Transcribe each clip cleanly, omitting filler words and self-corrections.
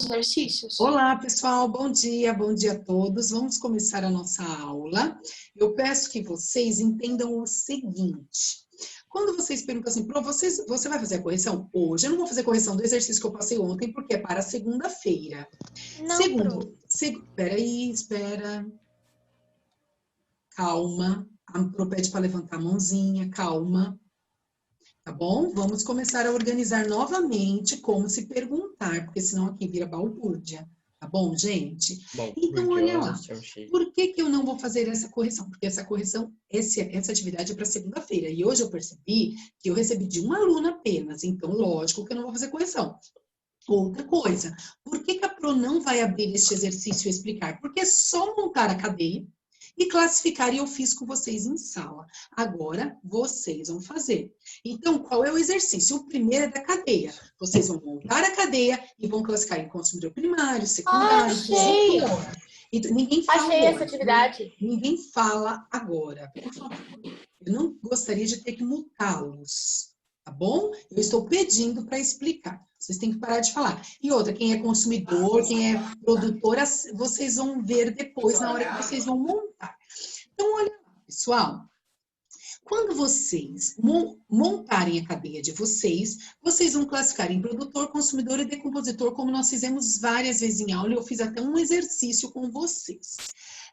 exercícios. Olá, pessoal, bom dia a todos. Vamos começar a nossa aula. Eu peço que vocês entendam o seguinte. Quando vocês perguntam assim, você vai fazer a correção? Hoje eu não vou fazer correção do exercício que eu passei ontem, porque é para segunda-feira. Peraí, espera. Calma. A Pro pede para levantar a mãozinha, calma. Tá bom? Vamos começar a organizar novamente como se perguntar, porque senão aqui vira balbúrdia. Tá bom, gente? Bom, então, olha lá. Por que eu não vou fazer essa correção? Porque essa correção, essa atividade é para segunda-feira. E hoje eu percebi que eu recebi de um aluno apenas. Então, lógico que eu não vou fazer correção. Outra coisa, por que a Pro não vai abrir este exercício e explicar? Porque é só montar a cadeia e classificar, e eu fiz com vocês em sala. Agora, vocês vão fazer. Então, qual é o exercício? O primeiro é da cadeia. Vocês vão montar a cadeia e vão classificar em consumidor primário, secundário, consumidor. Então, ninguém fala Achei agora, essa atividade. Ninguém fala agora, por favor. Eu não gostaria de ter que multá-los, tá bom? Eu estou pedindo para explicar. Vocês têm que parar de falar. E outra, quem é consumidor, quem é produtora, vocês vão ver depois, na hora que vocês vão montar. Então, olha lá, pessoal. Quando vocês montarem a cadeia de vocês vão classificar em produtor, consumidor e decompositor, como nós fizemos várias vezes em aula, e eu fiz até um exercício com vocês.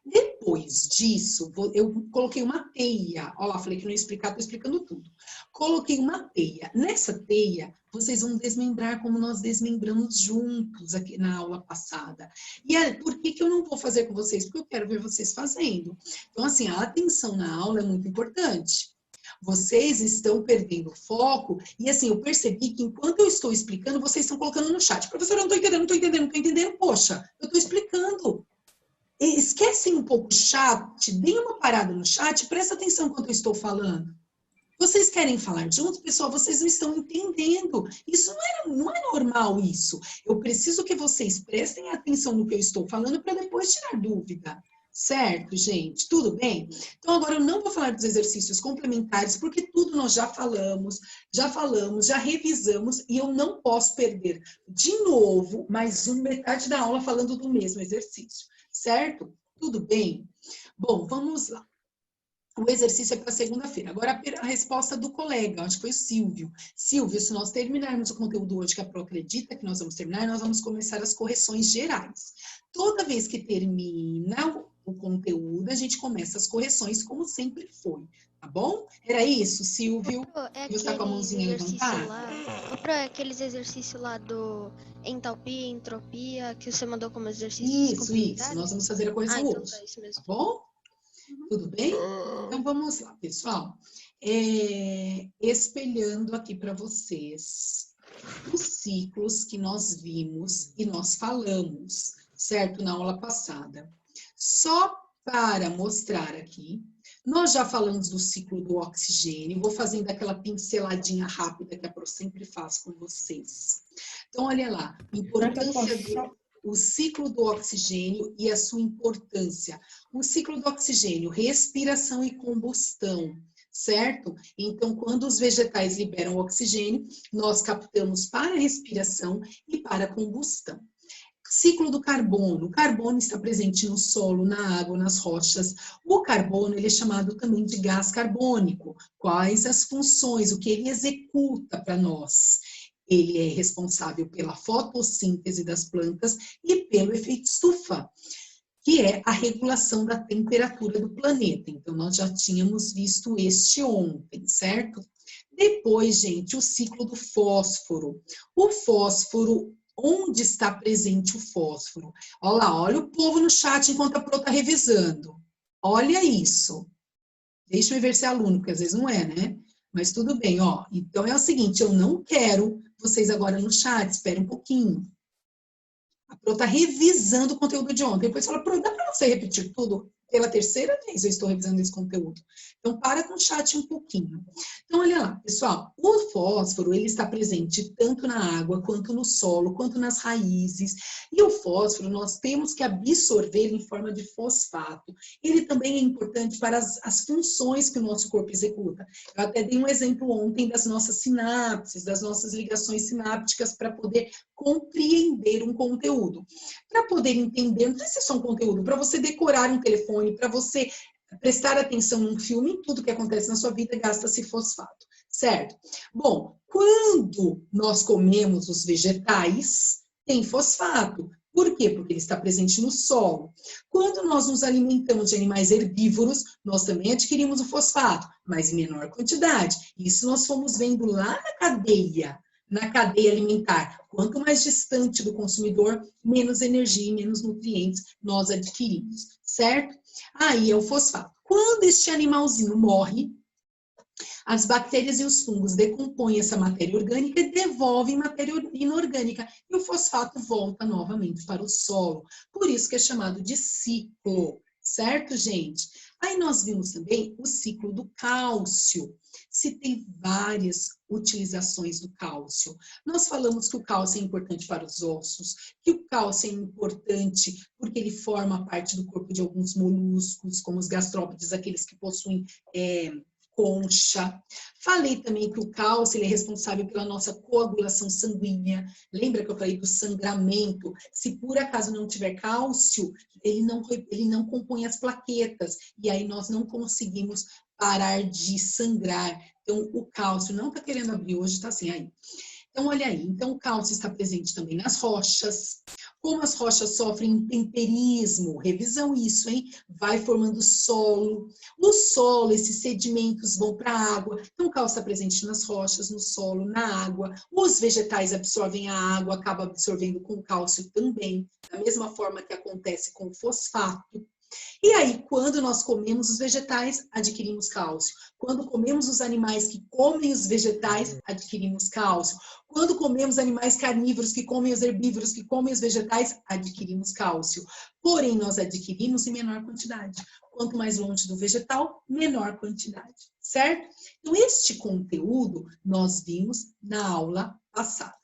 Depois disso, eu coloquei uma teia. Olha lá, falei que não ia explicar, estou explicando tudo. Coloquei uma teia. Nessa teia, vocês vão desmembrar como nós desmembramos juntos aqui na aula passada. E aí, por que eu não vou fazer com vocês? Porque eu quero ver vocês fazendo. Então, assim, a atenção na aula é muito importante. Vocês estão perdendo foco e, assim, eu percebi que enquanto eu estou explicando, vocês estão colocando no chat. Professora, eu não estou entendendo. Poxa, eu estou explicando. Esquecem um pouco o chat, deem uma parada no chat, presta atenção quando eu estou falando. Vocês querem falar juntos, pessoal, vocês não estão entendendo. Isso não é normal isso. Eu preciso que vocês prestem atenção no que eu estou falando para depois tirar dúvida. Certo, gente? Tudo bem? Então, agora eu não vou falar dos exercícios complementares, porque tudo nós já falamos, já revisamos, e eu não posso perder de novo mais metade da aula falando do mesmo exercício. Certo? Tudo bem? Bom, vamos lá. O exercício é para segunda-feira. Agora, a resposta do colega, acho que foi o Silvio. Silvio, se nós terminarmos o conteúdo hoje, que a Pro acredita que nós vamos terminar, nós vamos começar as correções gerais. Toda vez que termina o conteúdo, a gente começa as correções, como sempre foi. Tá bom? Era isso, Silvio? Você está com a mãozinha levantada? Aqueles exercícios lá do entalpia, entropia, que você mandou como exercício. Isso. Nós vamos fazer a correção hoje. Então tá isso mesmo. Tá bom? Tudo bem? Então, vamos lá, pessoal. Espelhando aqui para vocês os ciclos que nós vimos e nós falamos, certo? Na aula passada. Só para mostrar aqui, nós já falamos do ciclo do oxigênio, vou fazendo aquela pinceladinha rápida que a Pro sempre faz com vocês. Então, olha lá, importância o ciclo do oxigênio e a sua importância. O ciclo do oxigênio, respiração e combustão, certo? Então, quando os vegetais liberam oxigênio, nós captamos para a respiração e para a combustão. Ciclo do carbono. O carbono está presente no solo, na água, nas rochas. O carbono, ele é chamado também de gás carbônico. Quais as funções, o que ele executa para nós? Ele é responsável pela fotossíntese das plantas e pelo efeito estufa, que é a regulação da temperatura do planeta. Então, nós já tínhamos visto este ontem, certo? Depois, gente, o ciclo do fósforo. O fósforo, onde está presente o fósforo? Olha lá, olha o povo no chat enquanto a Pro está revisando. Olha isso. Deixa eu ver se é aluno, porque às vezes não é, né? Mas tudo bem, ó. Então, é o seguinte, eu não quero vocês agora no chat, espere um pouquinho. A Pro está revisando o conteúdo de ontem. Depois fala, Pro, dá para você repetir tudo? pela terceira vez eu estou revisando esse conteúdo. Então, para com o chat um pouquinho. Então, olha lá, pessoal, o fósforo, ele está presente tanto na água, quanto no solo, quanto nas raízes. E o fósforo, nós temos que absorver em forma de fosfato. Ele também é importante para as funções que o nosso corpo executa. Eu até dei um exemplo ontem das nossas sinapses, das nossas ligações sinápticas para poder compreender um conteúdo. Para poder entender, não precisa ser só um conteúdo, para você decorar um telefone, para você prestar atenção num filme, em tudo que acontece na sua vida, gasta-se fosfato, certo? Bom, quando nós comemos os vegetais, tem fosfato. Por quê? Porque ele está presente no solo. Quando nós nos alimentamos de animais herbívoros, nós também adquirimos o fosfato, mas em menor quantidade. Isso nós fomos vendo lá na cadeia alimentar. Quanto mais distante do consumidor, menos energia e menos nutrientes nós adquirimos, certo? Aí é o fosfato. Quando este animalzinho morre, as bactérias e os fungos decompõem essa matéria orgânica e devolvem matéria inorgânica. E o fosfato volta novamente para o solo. Por isso que é chamado de ciclo, certo, gente? Aí nós vimos também o ciclo do cálcio. Citei várias utilizações do cálcio. Nós falamos que o cálcio é importante para os ossos, que o cálcio é importante porque ele forma parte do corpo de alguns moluscos, como os gastrópodes, aqueles que possuem concha. Falei também que o cálcio ele é responsável pela nossa coagulação sanguínea. Lembra que eu falei do sangramento? Se por acaso não tiver cálcio, ele não compõe as plaquetas. E aí nós não conseguimos parar de sangrar. Então, o cálcio não está querendo abrir hoje, está assim aí. Então, olha aí. Então, o cálcio está presente também nas rochas. Como as rochas sofrem temperismo, revisão isso, hein? Vai formando solo. No solo, esses sedimentos vão para a água. Então, o cálcio está presente nas rochas, no solo, na água. Os vegetais absorvem a água, acaba absorvendo com cálcio também. Da mesma forma que acontece com o fosfato. E aí, quando nós comemos os vegetais, adquirimos cálcio. Quando comemos os animais que comem os vegetais, adquirimos cálcio. Quando comemos animais carnívoros que comem os herbívoros, que comem os vegetais, adquirimos cálcio. Porém, nós adquirimos em menor quantidade. Quanto mais longe do vegetal, menor quantidade, certo? Então, este conteúdo nós vimos na aula passada.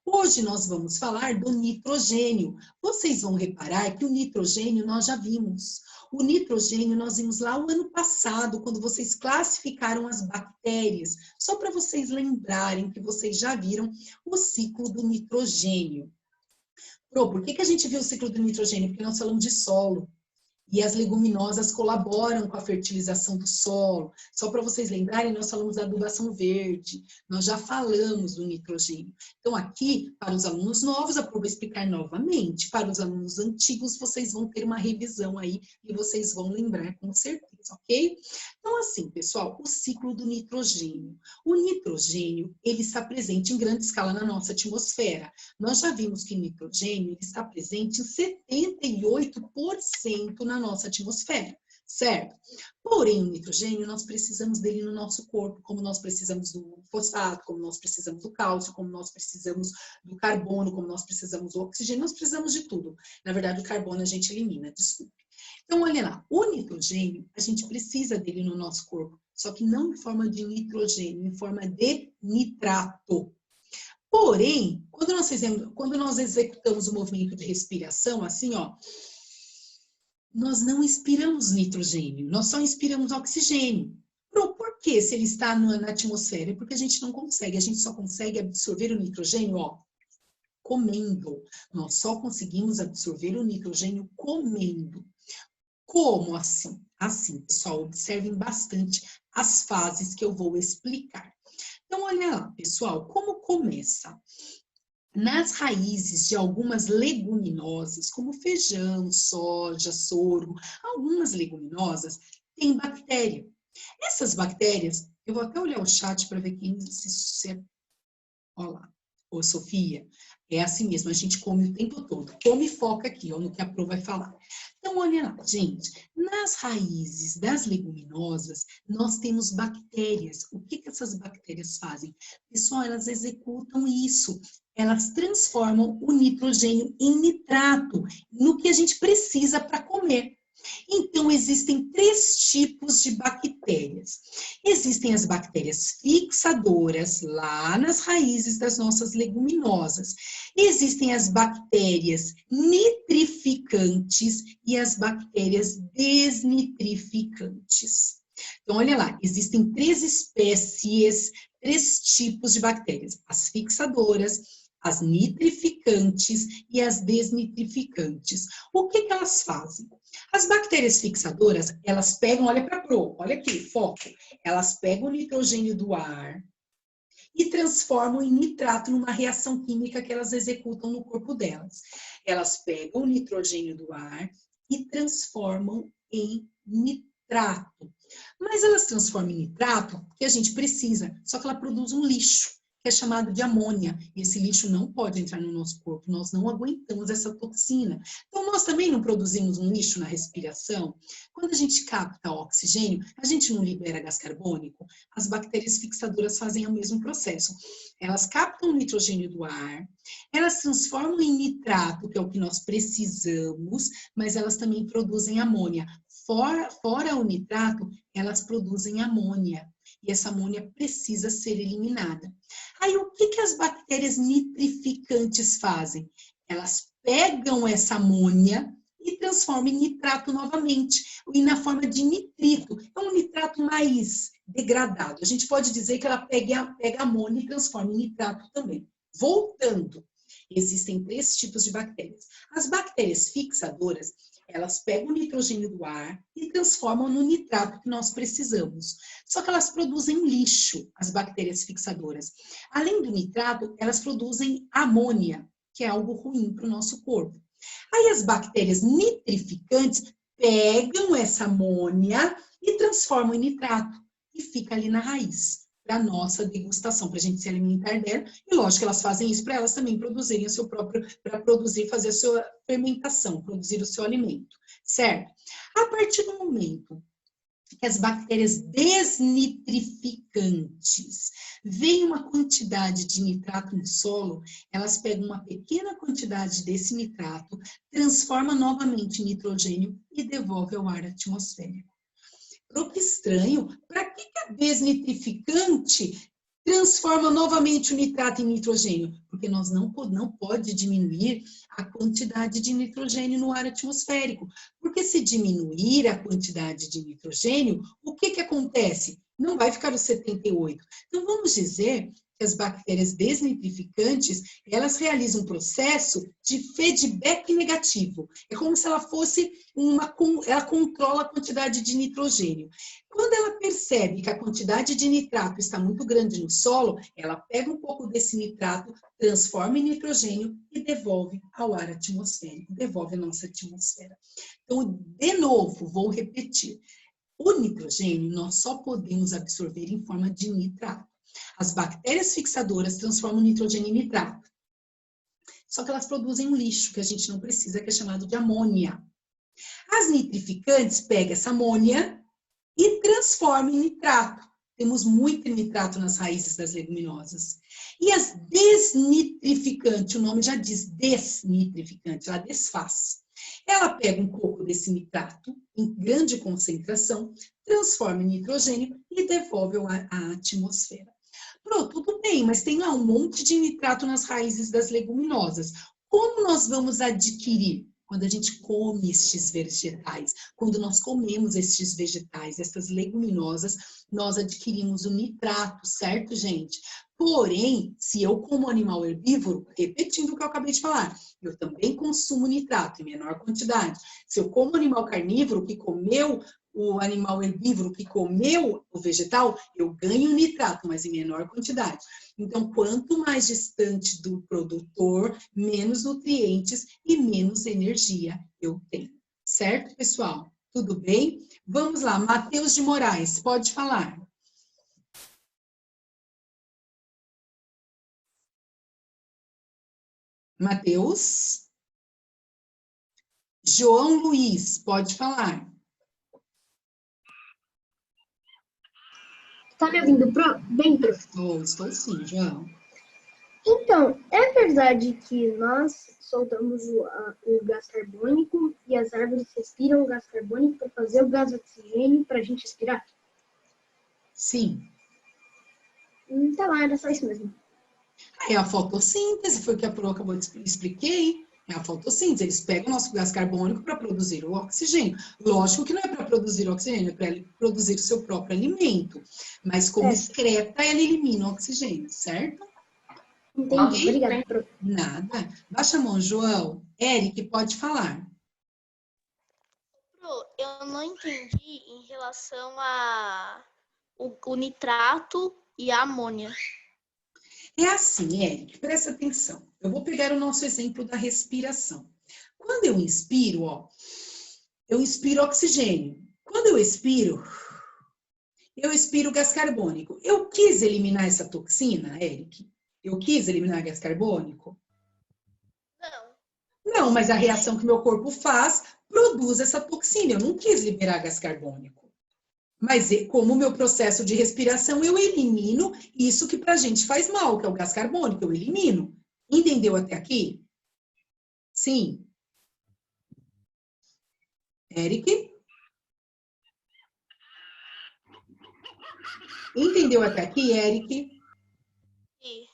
Hoje nós vamos falar do nitrogênio. Vocês vão reparar que o nitrogênio nós já vimos. O nitrogênio nós vimos lá o ano passado, quando vocês classificaram as bactérias. Só para vocês lembrarem que vocês já viram o ciclo do nitrogênio. Por que a gente viu o ciclo do nitrogênio? Porque nós falamos de solo. E as leguminosas colaboram com a fertilização do solo. Só para vocês lembrarem, nós falamos da adubação verde, nós já falamos do nitrogênio. Então, aqui, para os alunos novos, eu vou explicar novamente. Para os alunos antigos, vocês vão ter uma revisão aí e vocês vão lembrar com certeza, ok? Então, assim, pessoal, o ciclo do nitrogênio. O nitrogênio, ele está presente em grande escala na nossa atmosfera. Nós já vimos que o nitrogênio ele está presente em 78% na nossa atmosfera, certo? Porém, o nitrogênio, nós precisamos dele no nosso corpo, como nós precisamos do fosfato, como nós precisamos do cálcio, como nós precisamos do carbono, como nós precisamos do oxigênio, nós precisamos de tudo. Na verdade, o carbono a gente elimina, desculpe. Então, olha lá, o nitrogênio, a gente precisa dele no nosso corpo, só que não em forma de nitrogênio, em forma de nitrato. Porém, quando nós executamos o movimento de respiração, assim, ó, nós não inspiramos nitrogênio, nós só inspiramos oxigênio. Por quê? Se ele está na atmosfera? Porque a gente não consegue, a gente só consegue absorver o nitrogênio, ó, comendo. Nós só conseguimos absorver o nitrogênio comendo. Como assim? Assim, pessoal, observem bastante as fases que eu vou explicar. Então, olha lá, pessoal, como começa? Nas raízes de algumas leguminosas, como feijão, soja, sorgo, algumas leguminosas têm bactéria. Essas bactérias, eu vou até olhar o chat para ver quem se... Olha lá, ô Sofia, é assim mesmo, a gente come o tempo todo. Come e foca aqui, ó, no que a Pro vai falar. Então, olha lá, gente, nas raízes das leguminosas, nós temos bactérias. O que essas bactérias fazem? Pessoal, elas executam isso. Elas transformam o nitrogênio em nitrato, no que a gente precisa para comer. Então, existem 3 tipos de bactérias. Existem as bactérias fixadoras, lá nas raízes das nossas leguminosas. Existem as bactérias nitrificantes e as bactérias desnitrificantes. Então, olha lá, existem 3 espécies, 3 tipos de bactérias. As fixadoras, as nitrificantes e as desnitrificantes. O que elas fazem? As bactérias fixadoras, elas pegam, olha para a Pro, olha aqui, foco. Elas pegam o nitrogênio do ar e transformam em nitrato numa reação química que elas executam no corpo delas. Elas pegam o nitrogênio do ar e transformam em nitrato. Mas elas transformam em nitrato que a gente precisa, só que ela produz um lixo, que é chamado de amônia. E esse lixo não pode entrar no nosso corpo, nós não aguentamos essa toxina. Então, nós também não produzimos um lixo na respiração. Quando a gente capta oxigênio, a gente não libera gás carbônico. As bactérias fixadoras fazem o mesmo processo. Elas captam o nitrogênio do ar, elas transformam em nitrato, que é o que nós precisamos, mas elas também produzem amônia. Fora o nitrato, elas produzem amônia. E essa amônia precisa ser eliminada. Aí, o que as bactérias nitrificantes fazem? Elas pegam essa amônia e transformam em nitrato novamente, e na forma de nitrito. É um nitrato mais degradado. A gente pode dizer que ela pega a amônia e transforma em nitrato também. Voltando, existem 3 tipos de bactérias. As bactérias fixadoras, elas pegam o nitrogênio do ar e transformam no nitrato que nós precisamos. Só que elas produzem lixo, as bactérias fixadoras. Além do nitrato, elas produzem amônia, que é algo ruim para o nosso corpo. Aí as bactérias nitrificantes pegam essa amônia e transformam em nitrato e fica ali na raiz para a nossa degustação, para a gente se alimentar dela. E lógico que elas fazem isso para elas também produzirem o seu próprio, para produzir, fazer a sua fermentação, produzir o seu alimento, certo? A partir do momento que as bactérias desnitrificantes veem uma quantidade de nitrato no solo, elas pegam uma pequena quantidade desse nitrato, transformam novamente em nitrogênio e devolvem ao ar atmosférico. Que estranho, para que a desnitrificante transforma novamente o nitrato em nitrogênio? Porque nós não pode diminuir a quantidade de nitrogênio no ar atmosférico. Porque se diminuir a quantidade de nitrogênio, o que acontece? Não vai ficar os 78. Então, vamos dizer que as bactérias desnitrificantes, elas realizam um processo de feedback negativo. É como se ela fosse ela controla a quantidade de nitrogênio. Quando ela percebe que a quantidade de nitrato está muito grande no solo, ela pega um pouco desse nitrato, transforma em nitrogênio e devolve ao ar atmosférico, devolve a nossa atmosfera. Então, de novo, vou repetir. O nitrogênio nós só podemos absorver em forma de nitrato. As bactérias fixadoras transformam o nitrogênio em nitrato. Só que elas produzem um lixo que a gente não precisa, que é chamado de amônia. As nitrificantes pegam essa amônia e transformam em nitrato. Temos muito nitrato nas raízes das leguminosas. E as desnitrificantes, o nome já diz desnitrificante, ela desfaz. Ela pega um pouco desse nitrato em grande concentração, transforma em nitrogênio e devolve à atmosfera. Pronto, tudo bem, mas tem lá um monte de nitrato nas raízes das leguminosas. Como nós vamos adquirir? Quando a gente come estes vegetais, quando nós comemos estes vegetais, essas leguminosas, nós adquirimos o nitrato, certo, gente? Porém, se eu como animal herbívoro, repetindo o que eu acabei de falar, eu também consumo nitrato em menor quantidade. Se eu como animal carnívoro que comeu o animal herbívoro que comeu o vegetal, eu ganho nitrato, mas em menor quantidade. Então, quanto mais distante do produtor, menos nutrientes e menos energia eu tenho. Certo, pessoal? Tudo bem? Vamos lá, Matheus de Moraes, pode falar. Matheus? João Luiz, pode falar. Está me ouvindo bem, professor? Estou sim, João. Então, é verdade que nós soltamos o gás carbônico e as árvores respiram o gás carbônico para fazer o gás oxigênio para a gente respirar? Sim. Tá lá, era só isso mesmo. É a fotossíntese, foi o que a Pro acabou de expliquei. É a fotossíntese, eles pegam o nosso gás carbônico para produzir o oxigênio. Lógico que não é para produzir o oxigênio, é para produzir o seu próprio alimento. Mas como excreta, ela elimina o oxigênio, certo? Entendi, obrigada, Pro. Nada. Baixa a mão, João. Eric, pode falar. Pro, eu não entendi em relação o nitrato e a amônia. É assim, Eric, presta atenção. Eu vou pegar o nosso exemplo da respiração. Quando eu inspiro, ó, eu inspiro oxigênio. Quando eu expiro gás carbônico. Eu quis eliminar essa toxina, Eric? Eu quis eliminar gás carbônico? Não. Não, mas a reação que meu corpo faz produz essa toxina. Eu não quis liberar gás carbônico. Mas como o meu processo de respiração, eu elimino isso que pra gente faz mal, que é o gás carbônico, eu elimino. Entendeu até aqui? Sim. Eric? Entendeu até aqui, Eric? Sim.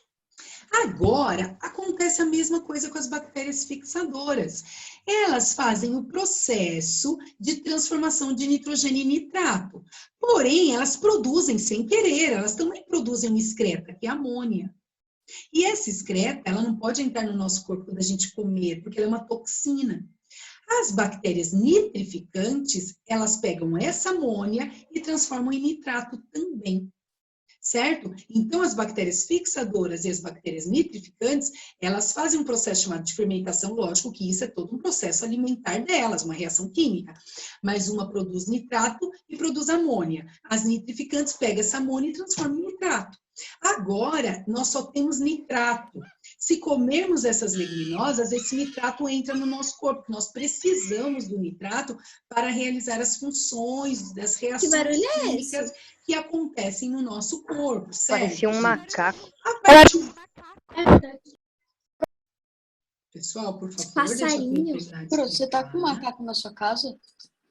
Agora, acontece a mesma coisa com as bactérias fixadoras. Elas fazem o processo de transformação de nitrogênio em nitrato. Porém, elas produzem sem querer, elas também produzem uma excreta, que é a amônia. E essa excreta, ela não pode entrar no nosso corpo quando a gente comer, porque ela é uma toxina. As bactérias nitrificantes, elas pegam essa amônia e transformam em nitrato também. Certo? Então, as bactérias fixadoras e as bactérias nitrificantes, elas fazem um processo chamado de fermentação, lógico que isso é todo um processo alimentar delas, uma reação química. Mas uma produz nitrato e produz amônia. As nitrificantes pegam essa amônia e transformam em nitrato. Agora, nós só temos nitrato. Se comermos essas leguminosas, esse nitrato entra no nosso corpo, porque nós precisamos do nitrato para realizar as funções das reações químicas que acontecem no nosso corpo, certo? Parecia um macaco. Pessoal, por favor, Passarinho. Pro, você tá com um macaco na sua casa?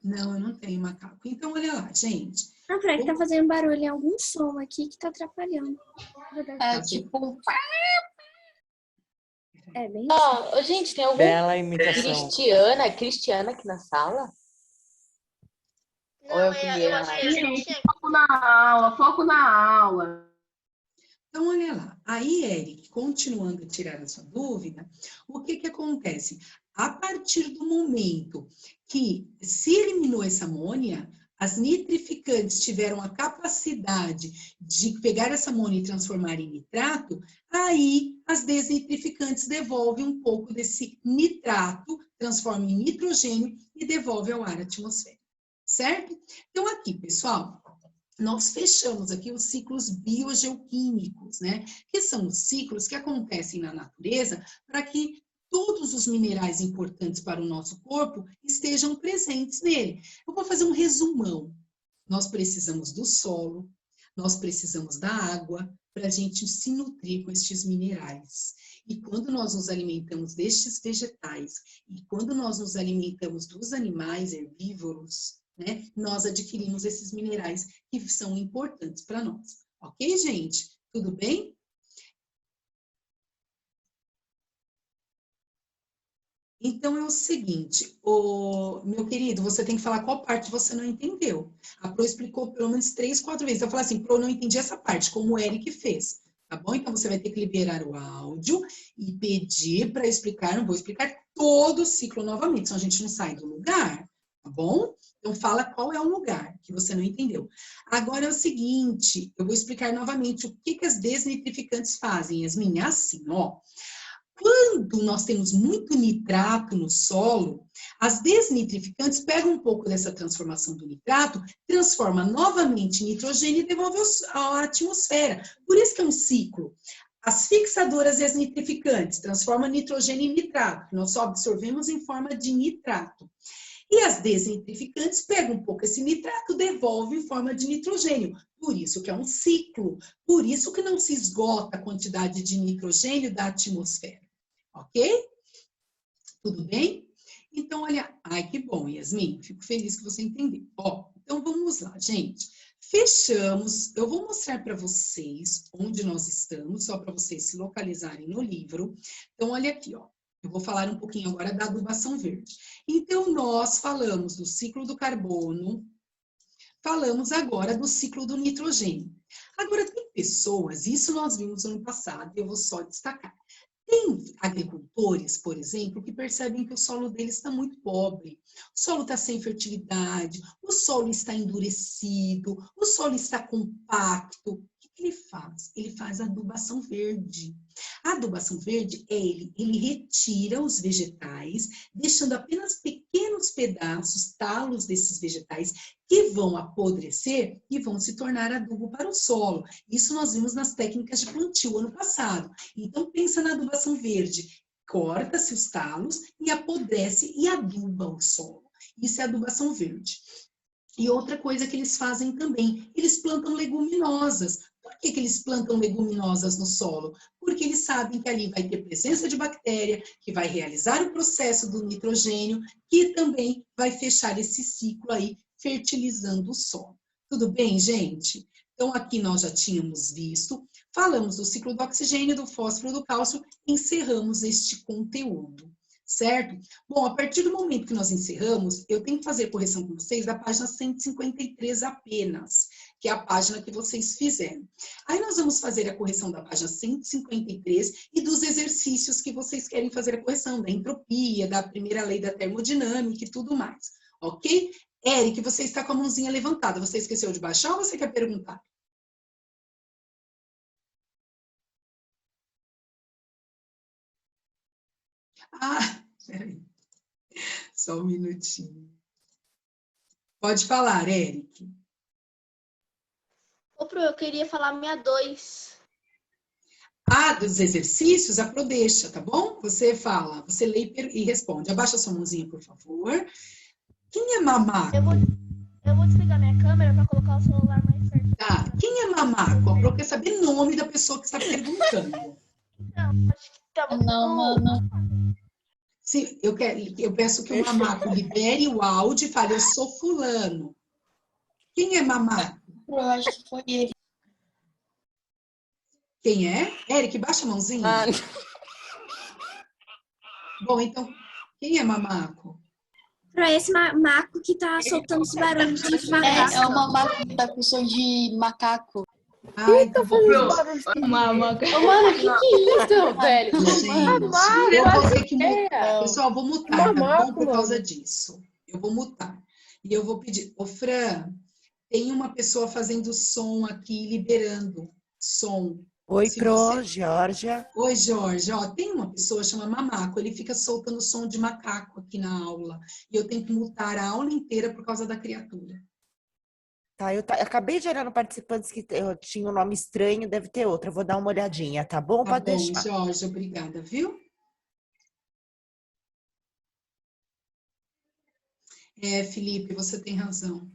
Não, eu não tenho macaco. Então, olha lá, gente. Não, peraí, que tá fazendo barulho em algum som aqui que tá atrapalhando. É tipo um... É bem Ó, gente, tem algum Bela imitação. Cristiana aqui na sala? Ou Não, eu vi eu acho que a gente tinha... Foco na aula. Então, olha lá. Aí, Eric, continuando a tirar a sua dúvida, o que acontece? A partir do momento que se eliminou essa amônia, as nitrificantes tiveram a capacidade de pegar essa amônia e transformar em nitrato, aí as desnitrificantes devolvem um pouco desse nitrato, transformam em nitrogênio e devolvem ao ar atmosférico, certo? Então, aqui, pessoal, nós fechamos aqui os ciclos biogeoquímicos, né? Que são os ciclos que acontecem na natureza para que todos os minerais importantes para o nosso corpo estejam presentes nele. Eu vou fazer um resumão. Nós precisamos do solo, nós precisamos da água para a gente se nutrir com estes minerais. E quando nós nos alimentamos destes vegetais, e quando nós nos alimentamos dos animais herbívoros, né, nós adquirimos esses minerais que são importantes para nós. Ok, gente? Tudo bem? Então, é o seguinte, meu querido, você tem que falar qual parte você não entendeu. A Pro explicou pelo menos 3, 4 vezes. Eu falei assim, Pro, não entendi essa parte, como o Eric fez. Tá bom? Então, você vai ter que liberar o áudio e pedir para explicar. Não vou explicar todo o ciclo novamente, senão a gente não sai do lugar. Tá bom? Então, fala qual é o lugar que você não entendeu. Agora é o seguinte, eu vou explicar novamente o que as desnitrificantes fazem, Yasmin. É assim, ó. Quando nós temos muito nitrato no solo, as desnitrificantes pegam um pouco dessa transformação do nitrato, transforma novamente em nitrogênio e devolve à atmosfera. Por isso que é um ciclo. As fixadoras e as nitrificantes transformam nitrogênio em nitrato, que nós só absorvemos em forma de nitrato. E as desnitrificantes pegam um pouco esse nitrato, devolve em forma de nitrogênio. Por isso que é um ciclo. Por isso que não se esgota a quantidade de nitrogênio da atmosfera. Ok? Tudo bem? Então, olha, ai, que bom, Yasmin, fico feliz que você entendeu. Ó, então vamos lá, gente. Fechamos, eu vou mostrar para vocês onde nós estamos, só para vocês se localizarem no livro. Então, olha aqui, ó. Eu vou falar um pouquinho agora da adubação verde. Então, nós falamos do ciclo do carbono, falamos agora do ciclo do nitrogênio. Agora, tem pessoas, isso nós vimos ano passado, e eu vou só destacar. Tem agricultores, por exemplo, que percebem que o solo deles está muito pobre. O solo está sem fertilidade, o solo está endurecido, o solo está compacto. O que ele faz? Ele faz adubação verde. A adubação verde é ele retira os vegetais, deixando apenas pequenos pedaços, talos desses vegetais, que vão apodrecer e vão se tornar adubo para o solo. Isso nós vimos nas técnicas de plantio ano passado. Então, pensa na adubação verde. Corta-se os talos e apodrece e aduba o solo. Isso é adubação verde. E outra coisa que eles fazem também, eles plantam leguminosas. Por que eles plantam leguminosas no solo? Porque eles sabem que ali vai ter presença de bactéria, que vai realizar o processo do nitrogênio, que também vai fechar esse ciclo aí, fertilizando o solo. Tudo bem, gente? Então, aqui nós já tínhamos visto, falamos do ciclo do oxigênio, do fósforo, do cálcio, encerramos este conteúdo, certo? Bom, a partir do momento que nós encerramos, eu tenho que fazer correção com vocês da página 153 apenas, que é a página que vocês fizeram. Aí nós vamos fazer a correção da página 153 e dos exercícios que vocês querem fazer a correção, da entropia, da primeira lei da termodinâmica e tudo mais, ok? Eric, você está com a mãozinha levantada. Você esqueceu de baixar ou você quer perguntar? Ah, peraí. Só um minutinho. Pode falar, Eric. Ô, Pro, eu queria falar 62. Ah, dos exercícios, a Pro deixa, tá bom? Você fala, você lê e responde. Abaixa sua mãozinha, por favor. Quem é mamaco? Eu vou desligar minha câmera para colocar o celular mais perto. Tá. Quem é mamaco? A Pro quer saber o nome da pessoa que está perguntando. Não, acho que tá muito Não. Sim, eu peço que o mamaco libere o áudio e fale, eu sou fulano. Quem é mamaco? Eu acho que foi ele. Quem é? Eric, baixa a mãozinha. Ah, Bom, então, quem é mamaco? Pra esse macaco que tá soltando esse barulho de É macaco. uma máquina que tá com som de macaco. Ai, tá bom. Mano, que é isso, velho? Gente, eu vou ter que mutar. É. Pessoal, vou mutar, tá bom? Mamaco, Por causa mano. disso. Eu vou mutar. E eu vou pedir. Ô, Fran, tem uma pessoa fazendo som aqui, liberando som. Oi, Se Pro, você- Georgia. Oi, Jorge. Ó, tem uma pessoa chamada Mamaco, ele fica soltando som de macaco aqui na aula. E eu tenho que mutar a aula inteira por causa da criatura. Tá, eu acabei de olhar no participantes que eu tinha um nome estranho, deve ter outro. Eu vou dar uma olhadinha, tá bom? Tá Pode bom, deixar. Jorge, obrigada, viu? É, Felipe, você tem razão.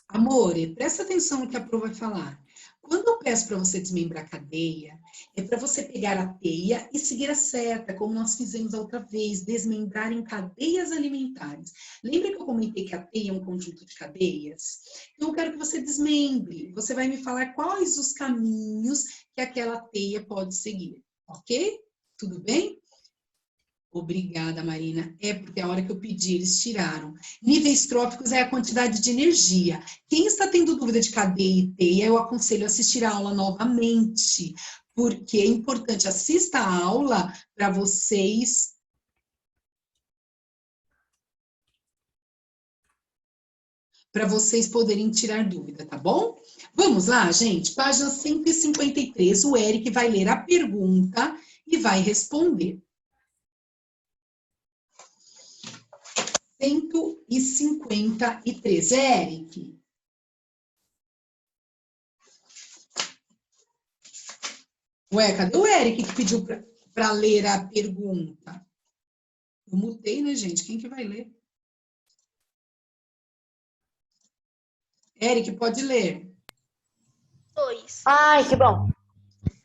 Amore, presta atenção no que a Pro vai falar. Quando eu peço para você desmembrar a cadeia, é para você pegar a teia e seguir a seta, como nós fizemos a outra vez, desmembrar em cadeias alimentares. Lembra que eu comentei que a teia é um conjunto de cadeias? Então, eu quero que você desmembre. Você vai me falar quais os caminhos que aquela teia pode seguir, ok? Tudo bem? Obrigada, Marina. É porque a hora que eu pedi, eles tiraram. Níveis tróficos é a quantidade de energia. Quem está tendo dúvida de cadeia e teia, eu aconselho a assistir a aula novamente, porque é importante, assista a aula para vocês poderem tirar dúvida, tá bom? Vamos lá, gente? Página 153, o Eric vai ler a pergunta e vai responder. 153. Eric. Ué, cadê o Eric que pediu para ler a pergunta? Eu mutei, né, gente? Quem que vai ler? Eric, pode ler. 2. Ai, que bom.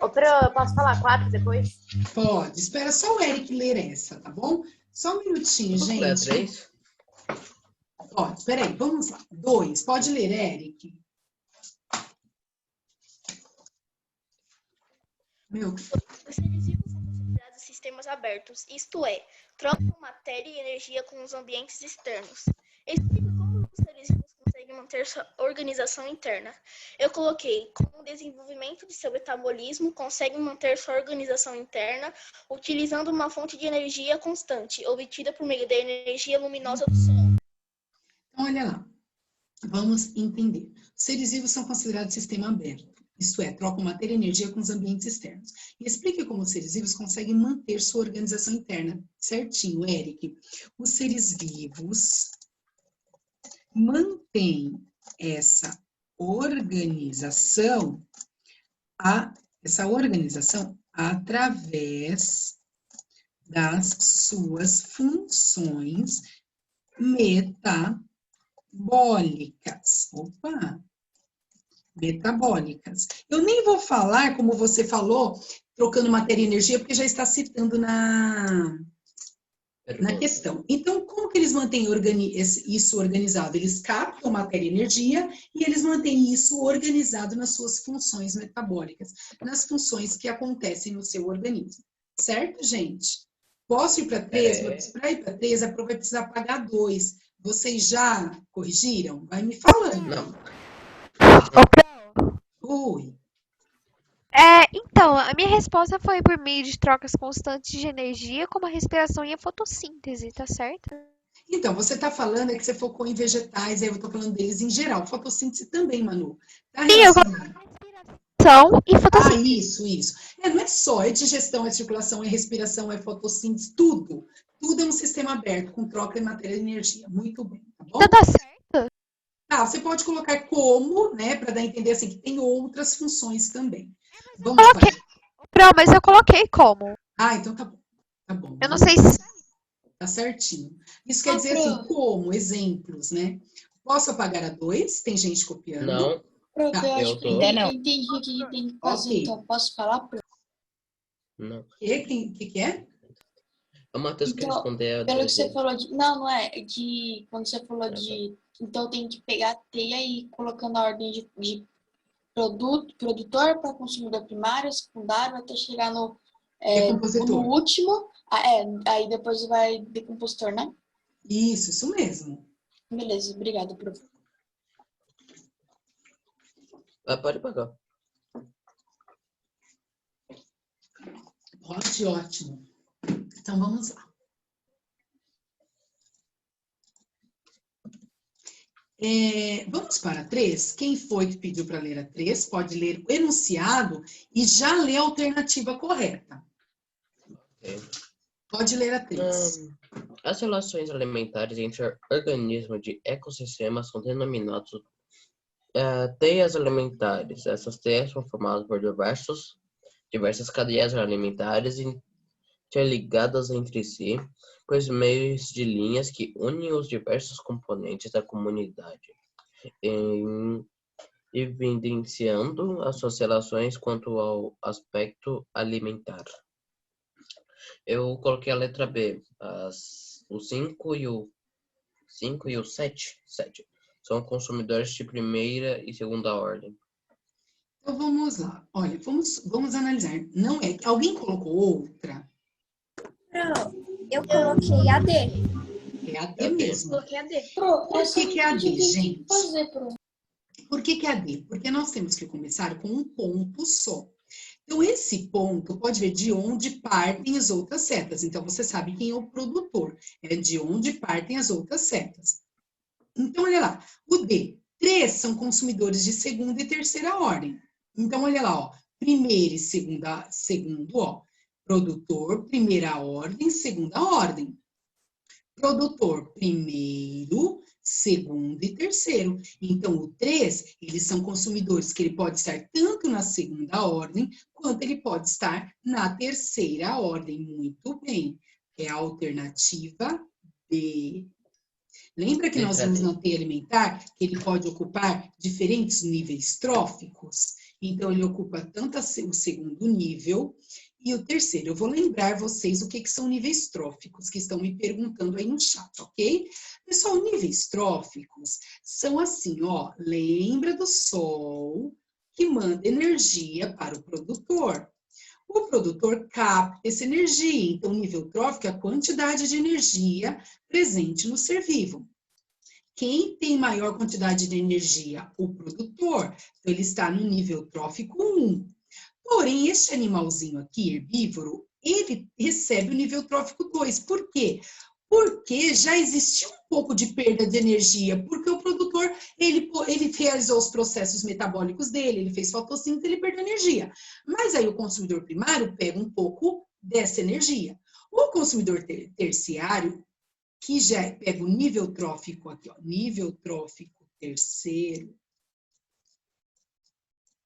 Ô, eu posso falar 4 depois? Pode. Espera só o Eric ler essa, tá bom? Só um minutinho, Posso ler a gente. 3? Pode, espera aí, vamos lá. 2, pode ler, Eric. Meu, Os seres vivos são considerados sistemas abertos, isto é, trocam matéria e energia com os ambientes externos. Explica como os seres vivos conseguem manter sua organização interna. Eu coloquei, com o desenvolvimento de seu metabolismo, conseguem manter sua organização interna utilizando uma fonte de energia constante, obtida por meio da energia luminosa do sol. então, olha lá. Vamos entender. Os seres vivos são considerados sistema aberto. Isto é, trocam matéria e energia com os ambientes externos. E explique como os seres vivos conseguem manter sua organização interna. Certinho, Eric. Os seres vivos mantêm essa organização através das suas funções metabólicas. Metabólicas. Eu nem vou falar, como você falou, trocando matéria e energia, porque já está citando na questão. Então, como que eles mantêm isso organizado? Eles captam matéria e energia e eles mantêm isso organizado nas suas funções metabólicas, nas funções que acontecem no seu organismo. Certo, gente? Posso ir para 3? Mas para ir para 3, a prova vai precisar pagar 2. Vocês já corrigiram? Vai me falando. Não. Oi. Então, a minha resposta foi por meio de trocas constantes de energia, como a respiração e a fotossíntese, tá certo? Então, você está falando que você focou em vegetais, aí eu estou falando deles em geral. Fotossíntese também, Manu. Tá Sim, eu relacionado. respiração e fotossíntese. Isso. Não é só, é digestão, é circulação, é respiração, é fotossíntese, tudo. Tudo é um sistema aberto, com troca de matéria e energia. Muito bem, tá bom? Então tá certo? Tá, você pode colocar como, né, para dar a entender assim, que tem outras funções também. Vamos Mas eu coloquei como. Então tá bom. Tá bom. Eu não sei se... Tá certinho. Isso quer dizer assim, como, exemplos, né? Posso apagar a 2? Tem gente copiando? Não. Eu acho que Ainda eu entendi o que tem que fazer, então posso falar, Pro? Não. O que é? O Matheus quer Então, responder a pelo que 2. você falou de... Não é. De... Quando você falou de... Então tem que pegar a teia e colocando a ordem de produtor para consumidor primário, secundário, até chegar no último. Aí depois vai decompositor, né? Isso mesmo. Beleza, obrigada, Pro. Pode pagar. Ótimo. Então, vamos lá. Vamos para a 3. Quem foi que pediu para ler a 3? Pode ler o enunciado e já ler a alternativa correta. Okay. Pode ler a 3. As relações alimentares entre organismos de ecossistemas são denominadas teias alimentares. Essas teias são formadas por diversas cadeias alimentares interligadas entre si, por meios de linhas que unem os diversos componentes da comunidade, evidenciando as suas relações quanto ao aspecto alimentar. Eu coloquei a letra B, o 5 e o 7. São consumidores de primeira e segunda ordem. Então, vamos lá. Olha, vamos analisar. Não é... Alguém colocou outra? Eu coloquei a D. É a D mesmo. Coloquei a D. Por que é a D, gente? Fazer, Pro. Por que é a D? Porque nós temos que começar com um ponto só. Então, esse ponto pode ver de onde partem as outras setas. Então, você sabe quem é o produtor. É de onde partem as outras setas. Então, olha lá. O D. 3 são consumidores de segunda e terceira ordem. Então, olha lá, ó. Primeira e segundo, ó. Produtor, primeira ordem, segunda ordem. Produtor, primeiro, segundo e terceiro. Então, o 3, eles são consumidores que ele pode estar tanto na segunda ordem, quanto ele pode estar na terceira ordem. Muito bem. É a alternativa B. Lembra que nós Letra vimos D. na teia alimentar que ele pode ocupar diferentes níveis tróficos? Então, ele ocupa tanto o segundo nível e o terceiro. Eu vou lembrar vocês o que são níveis tróficos, que estão me perguntando aí no chat, ok? Pessoal, níveis tróficos são assim, ó. Lembra do Sol que manda energia para o produtor. O produtor capta essa energia. Então, o nível trófico é a quantidade de energia presente no ser vivo. Quem tem maior quantidade de energia? O produtor. Então, ele está no nível trófico 1. Porém, este animalzinho aqui, herbívoro, ele recebe o nível trófico 2. Por quê? Porque já existiu um pouco de perda de energia, porque o produtor, ele realizou os processos metabólicos dele, ele fez fotossíntese, ele perdeu energia. Mas aí o consumidor primário pega um pouco dessa energia. O consumidor terciário, que já pega o nível trófico aqui, ó, nível trófico terceiro,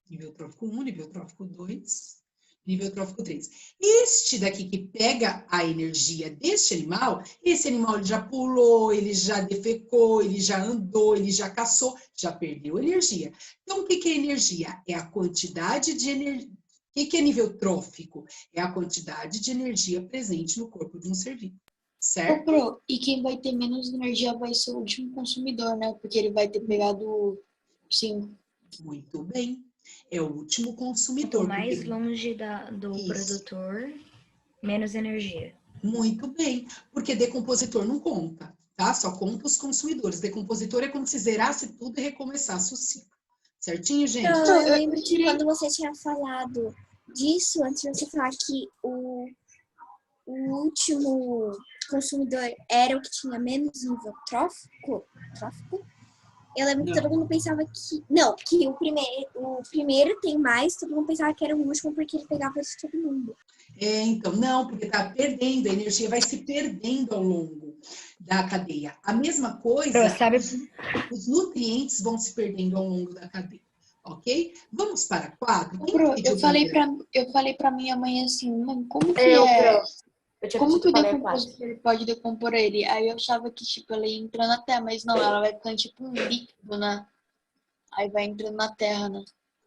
nível trófico 1, nível trófico 2, nível trófico 3. Este daqui que pega a energia deste animal, esse animal ele já pulou, ele já defecou, ele já andou, ele já caçou, já perdeu energia. Então, o que é energia? É a quantidade de energia. O que é nível trófico? É a quantidade de energia presente no corpo de um ser vivo. Certo? Pro, e quem vai ter menos energia vai ser o último consumidor, né? Porque ele vai ter pegado 5. Muito bem. É o último consumidor. Quanto mais longe do Isso. produtor, menos energia. Muito bem, porque decompositor não conta, tá? Só conta os consumidores. Decompositor é como se zerasse tudo e recomeçasse o ciclo. Certinho, gente? Não, eu lembro que quando você tinha falado disso, antes de você falar que o último consumidor era o que tinha menos nível trófico, eu lembro que todo mundo pensava que... Não, que o primeiro tem mais, todo mundo pensava que era o último porque ele pegava de todo mundo. Então, não, porque tá perdendo, a energia vai se perdendo ao longo da cadeia. A mesma coisa, os nutrientes vão se perdendo ao longo da cadeia, ok? Vamos para 4. Eu falei pra minha mãe assim, mãe, como que como que o decompositor pode decompor ele? Aí eu achava que, tipo, ela ia entrando na terra, mas não, ela vai ficando tipo um líquido, né? Aí vai entrando na terra, né?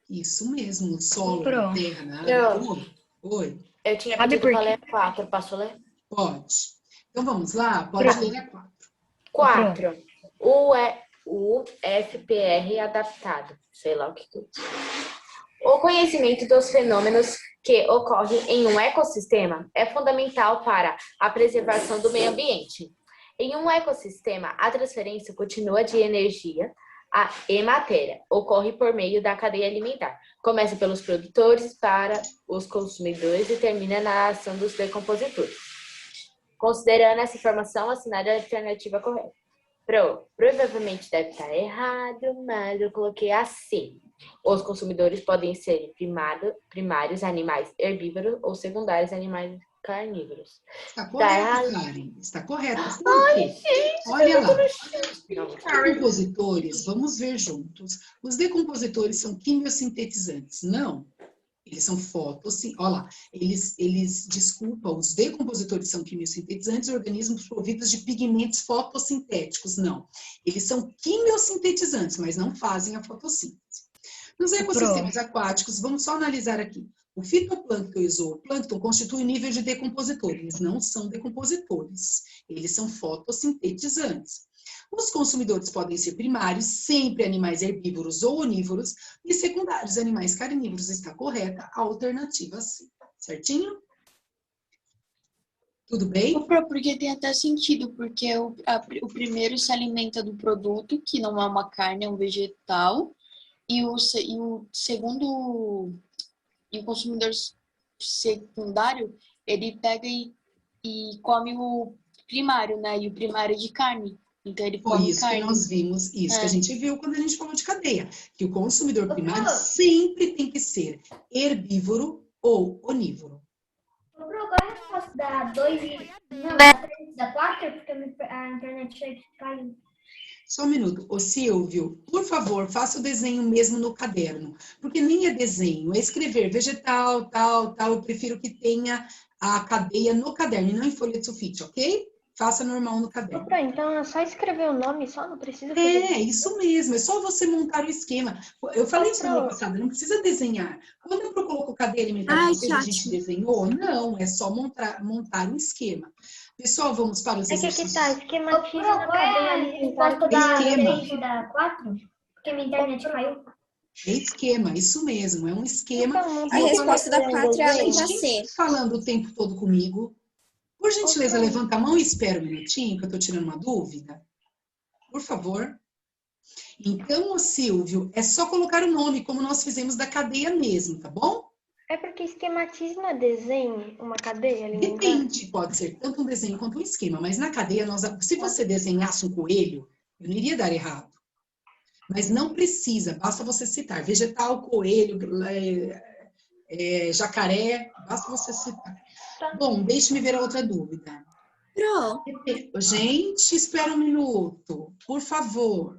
Isso mesmo, no solo, na terra, na água. Oi. Eu tinha pedido para ler a 4, posso ler? Pode. Então vamos lá, pode ler a 4. 4. O FPR adaptado. Sei lá o que é. O conhecimento dos fenômenos que ocorrem em um ecossistema é fundamental para a preservação do meio ambiente. Em um ecossistema, a transferência contínua de energia e matéria ocorre por meio da cadeia alimentar. Começa pelos produtores para os consumidores e termina na ação dos decompositores. Considerando essa informação, assinale a alternativa correta. Provavelmente deve estar errado, mas eu coloquei a C. Os consumidores podem ser primários, animais herbívoros, ou secundários, animais carnívoros. Está correto, Karen. Está correto. Ai, gente, olha lá. Os decompositores, vamos ver juntos. Os decompositores são quimiosintetizantes? Não. Eles são olha lá, os decompositores são quimiosintetizantes, organismos providos de pigmentos fotossintéticos, não. Eles são quimiosintetizantes, mas não fazem a fotossíntese. Nos ecossistemas aquáticos, vamos só analisar aqui. O fitoplâncton e o zooplâncton constituem nível de decompositor, eles não são decompositores, eles são fotossintetizantes. Os consumidores podem ser primários, sempre animais herbívoros ou onívoros, e secundários, animais carnívoros. Está correta a alternativa C. Certinho? Tudo bem? Porque tem até sentido, porque o primeiro se alimenta do produto, que não é uma carne, é um vegetal, e o segundo, e o consumidor secundário, ele pega e come o primário, né? E o primário é de carne. Então ele come Foi isso carne. que nós vimos, que a gente viu quando a gente falou de cadeia, que o consumidor primário sempre tem que ser herbívoro ou onívoro. Agora eu posso dar 2 e... Não, da 3 da 4, porque a internet caiu. Só um minuto. Ô Silvio, por favor, faça o desenho mesmo no caderno. Porque nem é desenho, é escrever vegetal, tal, tal. Eu prefiro que tenha a cadeia no caderno e não em folha de sulfite, ok? Faça normal no caderno. Então é só escrever o nome, só não precisa fazer. É, isso mesmo. É só você montar o esquema. Eu falei isso na aula passada, não precisa desenhar. Quando eu coloco cadeia alimentar, vocês, a gente desenhou? Não, é só montar o esquema. Pessoal, vamos para os exercícios. É que tá, esquematiza na cadeia alimentar. Da 4? Porque minha internet caiu. É esquema, isso mesmo, é um esquema. A resposta da 4 é a letra C. Falando o tempo todo comigo. Por gentileza, levanta a mão e espera um minutinho, que eu estou tirando uma dúvida. Por favor. Então, ô Silvio, é só colocar o nome, como nós fizemos da cadeia mesmo, tá bom? É porque esquematiza na desenho uma cadeia alimentar? Depende, pode ser tanto um desenho quanto um esquema, mas na cadeia, se você desenhasse um coelho, eu não iria dar errado. Mas não precisa, basta você citar vegetal, coelho, jacaré, basta você citar. Bom, deixe-me ver a outra dúvida. Gente, espera um minuto, por favor.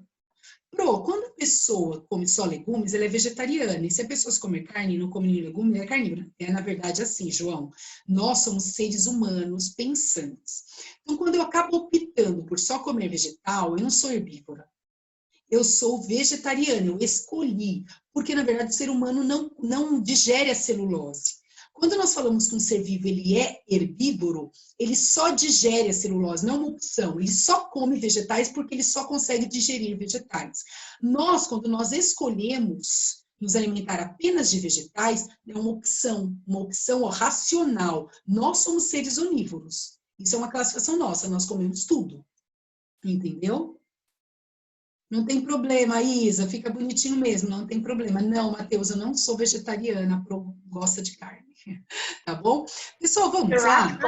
Quando a pessoa come só legumes, ela é vegetariana. E se a pessoa comer carne e não come legumes, ela é carnívora. É, na verdade, assim, João. Nós somos seres humanos pensantes. Então, quando eu acabo optando por só comer vegetal, eu não sou herbívora. Eu sou vegetariana, eu escolhi. Porque, na verdade, o ser humano não digere a celulose. Quando nós falamos que um ser vivo ele é herbívoro, ele só digere a celulose, não é uma opção. Ele só come vegetais porque ele só consegue digerir vegetais. Nós, quando nós escolhemos nos alimentar apenas de vegetais, é uma opção racional. Nós somos seres onívoros. Isso é uma classificação nossa, nós comemos tudo. Entendeu? Não tem problema, Isa, fica bonitinho mesmo, não tem problema. Não, Matheus, eu não sou vegetariana, a Pro gosta de carne, tá bom? Pessoal, vamos lá?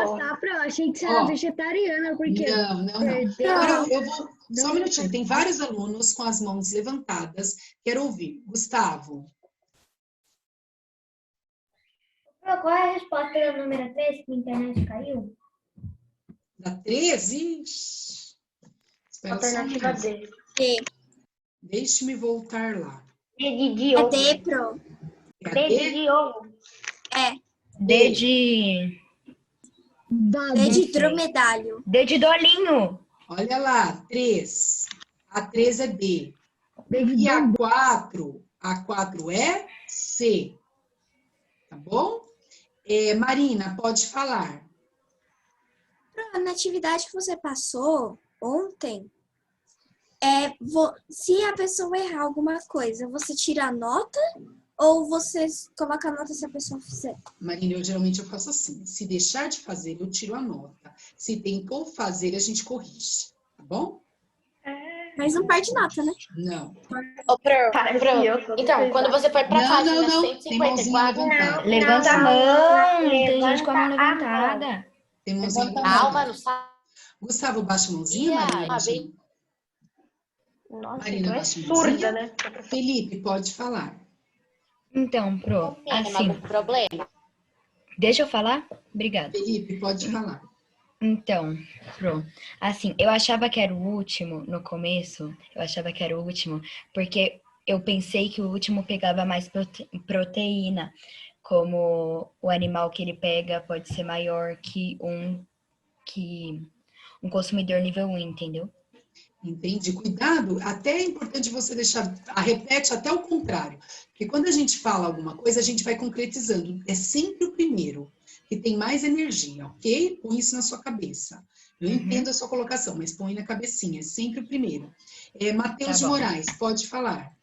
Eu achei que você era vegetariana, porque... Não. Agora eu vou... Só um minutinho, tem vários alunos com as mãos levantadas, quero ouvir. Gustavo. Qual é a resposta da número 3, que a internet caiu? Da 13? Alternativa D. Deixe-me voltar lá. D de Diogo. É D, Pro. D de Diogo. D de... D de dromedário. D de dolinho. Olha lá, 3. A 3 é D. E a 4? A 4 é C. Tá bom? Marina, pode falar. Na atividade que você passou ontem, se a pessoa errar alguma coisa, você tira a nota ou você coloca a nota se a pessoa fizer? Marina, geralmente eu faço assim. Se deixar de fazer, eu tiro a nota. Se tentou fazer, a gente corrige. Tá bom? Mas não perde nota, né? Não. Então, quando você for pra página 154... Levanta a mão, tem gente com a mão levantada. Tem mãozinha Calma, não sabe. Gustavo, baixa a mãozinha, Marina. Nossa, Marina, então é baixa a surda, mãozinha. né? Felipe, pode falar. Então, Pro, assim... problema. Deixa eu falar? Obrigada. Felipe, pode falar. Então, Pro, assim, eu achava que era o último no começo, porque eu pensei que o último pegava mais proteína, como o animal que ele pega pode ser maior que um consumidor nível 1, entendeu? Entendi. Cuidado, até é importante você deixar, repete até o contrário, porque quando a gente fala alguma coisa, a gente vai concretizando, é sempre o primeiro, que tem mais energia, ok? Põe isso na sua cabeça. Eu entendo a sua colocação, mas põe na cabecinha, é sempre o primeiro. Matheus de Moraes, pode falar.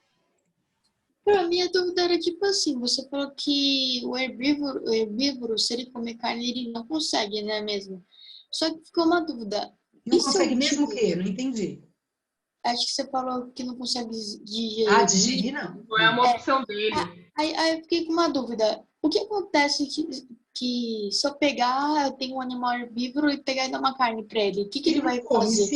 Pra mim, a dúvida era tipo assim, você falou que o herbívoro, se ele comer carne, ele não consegue, né mesmo? Só que ficou uma dúvida. Não consegue mesmo o quê? Não entendi. Acho que você falou que não consegue digerir. Digerir não. Não é uma opção dele. Aí eu fiquei com uma dúvida. O que acontece que se eu pegar, eu tenho um animal herbívoro e pegar e dar uma carne para ele? O que ele vai fazer?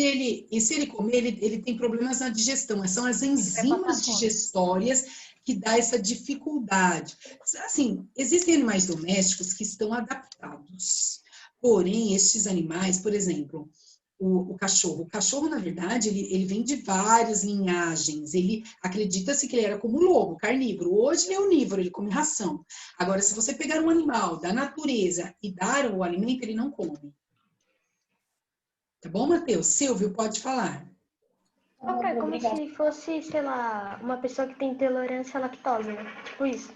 Se ele comer, ele tem problemas na digestão. São as enzimas digestórias que dá essa dificuldade. Assim, existem animais domésticos que estão adaptados. Porém, estes animais, por exemplo, o cachorro. O cachorro, na verdade, ele vem de várias linhagens. Ele acredita-se que ele era como o lobo, carnívoro. Hoje ele é onívoro, ele come ração. Agora, se você pegar um animal da natureza e dar o alimento, ele não come. Tá bom, Matheus? Silvio, pode falar. É como se fosse, sei lá, uma pessoa que tem intolerância à lactose, né? Tipo isso.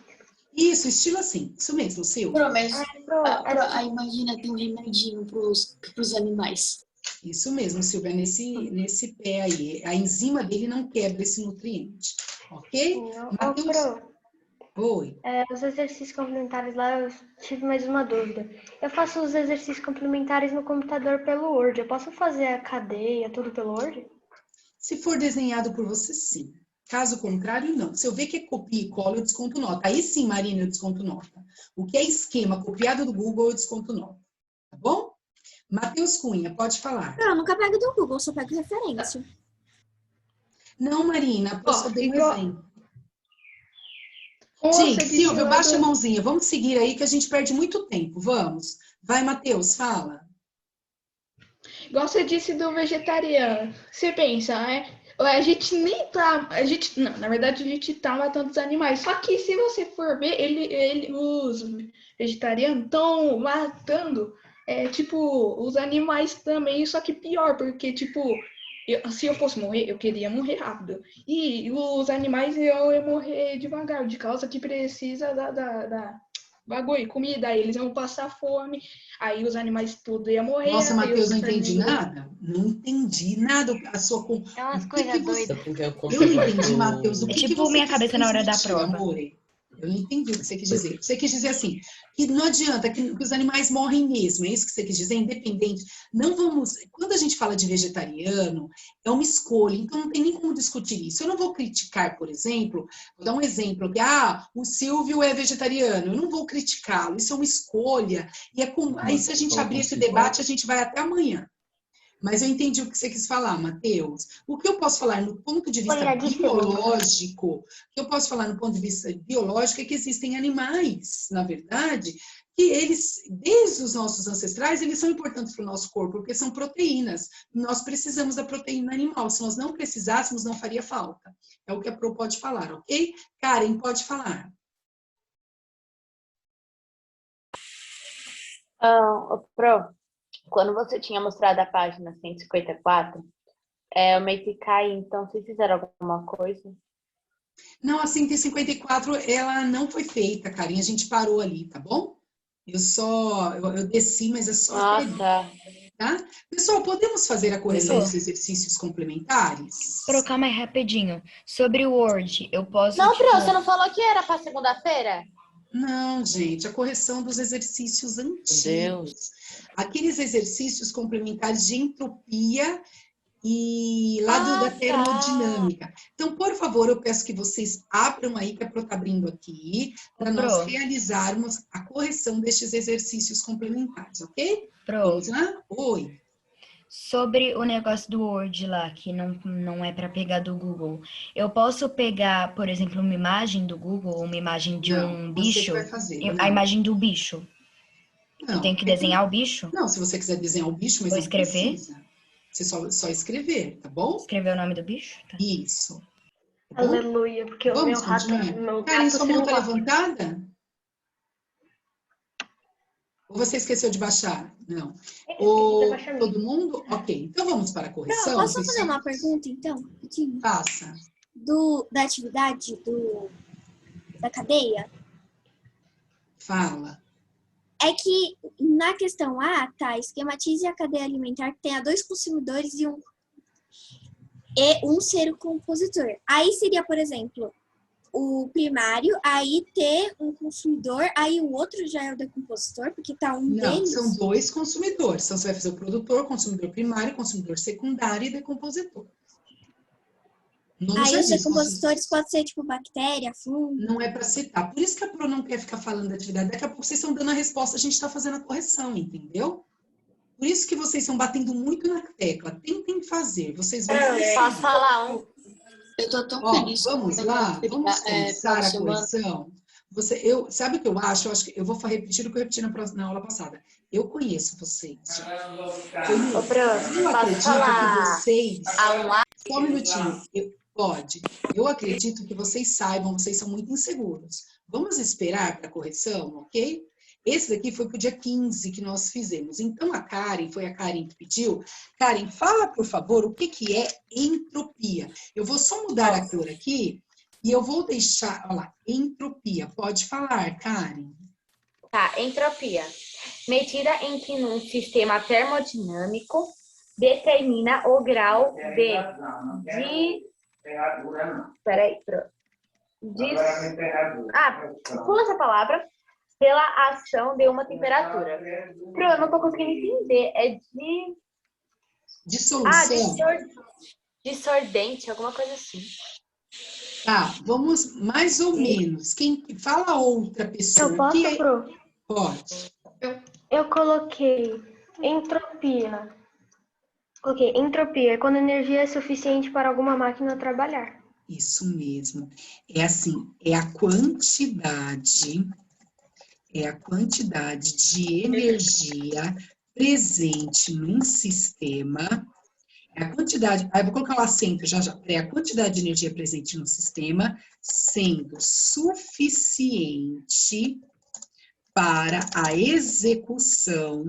Isso, estilo assim. Isso mesmo, Silvio. Aí imagina, tem um remedinho pros animais. Isso mesmo, Silvia, nesse pé aí. A enzima dele não quebra esse nutriente, ok? Matheus? Oi. Os exercícios complementares lá, eu tive mais uma dúvida. Eu faço os exercícios complementares no computador pelo Word. Eu posso fazer a cadeia, tudo pelo Word? Se for desenhado por você, sim. Caso contrário, não. Se eu ver que é copia e cola, eu desconto nota. Aí sim, Marina, eu desconto nota. O que é esquema copiado do Google, eu desconto nota. Tá bom? Matheus Cunha, pode falar. Não, eu nunca pego do Google, só pego referência. Não, Marina, posso dar um exemplo. Você Gente, disse Silvio, lá baixa a mãozinha. Vamos seguir aí que a gente perde muito tempo. Vamos. Vai, Matheus, fala. Igual você disse do vegetariano. Você pensa, a gente nem tá. Não, na verdade, a gente tá matando os animais. Só que se você for ver, os vegetarianos estão matando, tipo, os animais também, só que pior, porque, tipo, se eu fosse morrer, eu queria morrer rápido. E os animais iam morrer devagar, de causa que precisa da bagulho, comida, aí eles iam passar fome, aí os animais tudo iam morrer. Nossa, Matheus, não entendi nada. Não entendi nada. A sua... É umas coisas doidas. Eu não entendi, Matheus. É tipo minha cabeça na hora da prova. Eu não entendi o que você quis dizer. Você quis dizer assim, que não adianta, que os animais morrem mesmo. É isso que você quis dizer? Independente. Não vamos... Quando a gente fala de vegetariano, é uma escolha. Então, não tem nem como discutir isso. Eu não vou criticar, por exemplo, vou dar um exemplo, que, o Silvio é vegetariano. Eu não vou criticá-lo. Isso é uma escolha. E aí, se a gente abrir esse debate, a gente vai até amanhã. Mas eu entendi o que você quis falar, Matheus. O que eu posso falar no ponto de vista biológico, é que existem animais, na verdade, que eles, desde os nossos ancestrais, eles são importantes para o nosso corpo, porque são proteínas. Nós precisamos da proteína animal. Se nós não precisássemos, não faria falta. É o que a Pro pode falar, ok? Karen, pode falar. Pro, quando você tinha mostrado a página 154, eu meio que caí, então vocês fizeram alguma coisa? Não, a 154, ela não foi feita, Karen, a gente parou ali, tá bom? Eu desci, mas é só... Tá? Pessoal, podemos fazer a correção dos exercícios complementares? Pro, calma aí, rapidinho. Sobre o Word, eu posso... Não, Pro, você não falou que era para segunda-feira? Não, gente, a correção dos exercícios antigos. Aqueles exercícios complementares de entropia e lá da termodinâmica. Então, por favor, eu peço que vocês abram aí, que a Pro está abrindo aqui, para nós realizarmos a correção destes exercícios complementares, ok? Pro, vamos lá? Oi. Sobre o negócio do Word lá, que não é para pegar do Google, eu posso pegar, por exemplo, uma imagem do Google, uma imagem de um bicho, a imagem do bicho. Eu tenho que desenhar o bicho? Não, se você quiser desenhar o bicho, mas vou escrever? Precisa. Você só escrever, tá bom? Escrever o nome do bicho? Tá. Isso. Tá, aleluia, porque o meu rato... Karen, sua mão tá levantada? Ou você esqueceu de baixar? Não. Todo mundo? Ok. Então vamos para a correção. Não, posso fazer uma pergunta, então? Faça. Da atividade da cadeia? Fala. É que na questão A, esquematize a cadeia alimentar que tenha 2 consumidores e um ser compositor. Aí seria, por exemplo, o primário, aí ter um consumidor, aí o outro já é o decompositor, porque tá deles. São 2 consumidores. Então, você vai fazer o produtor, consumidor primário, consumidor secundário e decompositor. Aí os decompositores podem ser tipo bactéria, fungo. Não é para citar. Por isso que a Pro não quer ficar falando da atividade. Daqui a pouco vocês estão dando a resposta, a gente está fazendo a correção, entendeu? Por isso que vocês estão batendo muito na tecla. Tentem fazer. Vocês vão... Posso falar um? Eu tô tão feliz. Vamos lá? Vamos começar a correção? Sabe o que eu acho? Eu acho que eu vou repetir o que eu repeti na aula passada. Eu conheço vocês. Ô, Fran, Eu posso acredito que falar vocês... algo? Só um minutinho. Pode. Eu acredito que vocês saibam, vocês são muito inseguros. Vamos esperar para a correção, ok? Esse daqui foi para o dia 15 que nós fizemos. Então, foi a Karen que pediu. Karen, fala, por favor, o que é entropia. Eu vou só mudar a cor aqui e eu vou deixar, olha lá, entropia. Pode falar, Karen. Tá, entropia. Medida em que num sistema termodinâmico determina o grau pula essa palavra. Pela ação de uma temperatura. Pro, eu não tô conseguindo entender. É de... Dissolução. Dissordente, alguma coisa assim. Tá, vamos mais ou menos. Quem fala outra pessoa? Eu posso, Pro? Pode. Eu coloquei entropia. Ok, entropia é quando a energia é suficiente para alguma máquina trabalhar. Isso mesmo. É assim, é a quantidade de energia presente num sistema. É a quantidade, eu vou colocar o acento já. É a quantidade de energia presente no sistema sendo suficiente para a execução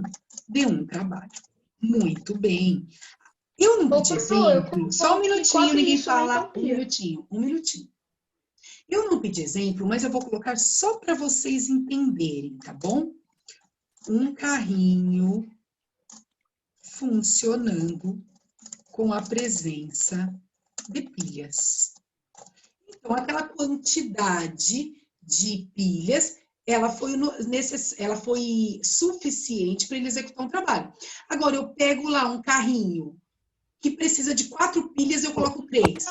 de um trabalho. Muito bem. Eu não pedi exemplo, só um minutinho, ninguém fala. Um minutinho. Eu não pedi exemplo, mas eu vou colocar só para vocês entenderem, tá bom? Um carrinho funcionando com a presença de pilhas. Então, aquela quantidade de pilhas, ela foi suficiente para ele executar um trabalho. Agora, eu pego lá um carrinho que precisa de 4 pilhas, eu coloco 3.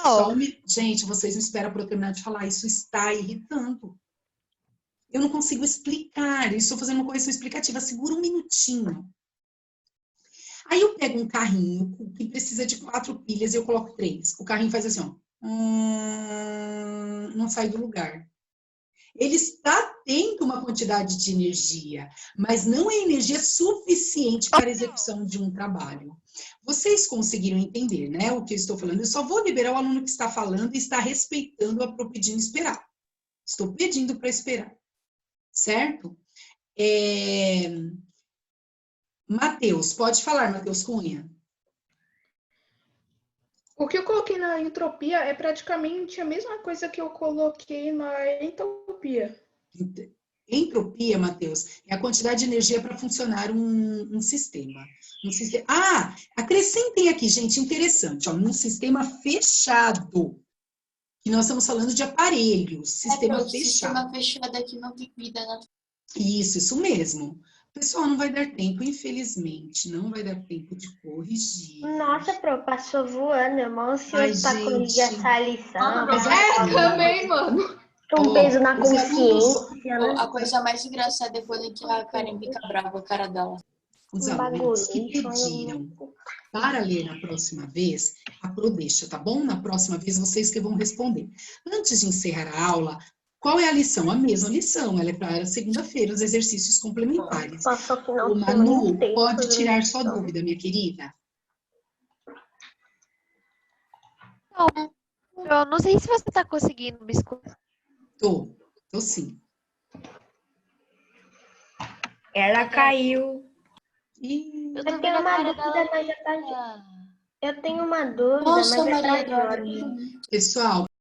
Gente, vocês não esperam para eu terminar de falar, isso está irritando. Eu não consigo explicar, eu estou fazendo uma correção explicativa, segura um minutinho. Aí eu pego um carrinho que precisa de 4 pilhas e eu coloco 3. O carrinho faz assim, ó. Não sai do lugar. Ele está tendo uma quantidade de energia, mas não é energia suficiente para a execução de um trabalho. Vocês conseguiram entender, né, o que eu estou falando? Eu só vou liberar o aluno que está falando e está respeitando a pro pedindo esperar. Estou pedindo para esperar, certo? Matheus, pode falar, Matheus Cunha. O que eu coloquei na entropia é praticamente a mesma coisa que eu coloquei na entropia. Entropia, Matheus, é a quantidade de energia para funcionar um sistema. Acrescentem aqui, gente, interessante, ó, num sistema fechado. Que nós estamos falando de aparelhos, sistema fechado. Sistema fechado aqui não tem vida, né? Isso mesmo. Pessoal, não vai dar tempo, infelizmente, não vai dar tempo de corrigir. Nossa, Pro, passou voando, eu mal ansioso pra corrigir essa lição. Também, mano. Um peso na consciência. A coisa mais engraçada é quando a Karen fica brava, a cara dela. Os alunos que pediram para ler na próxima vez, a Pro deixa, tá bom? Na próxima vez, vocês que vão responder. Antes de encerrar a aula, qual é a lição? A mesma lição, ela é para segunda-feira, os exercícios complementares. O Manu pode tirar sua dúvida, minha querida? Eu não sei se você está conseguindo me escutar. Tô sim. Ela caiu. Eu tenho uma dúvida, mas já tá... Eu tenho uma dúvida, Nossa, mas já tá Maria de hora. Pessoal,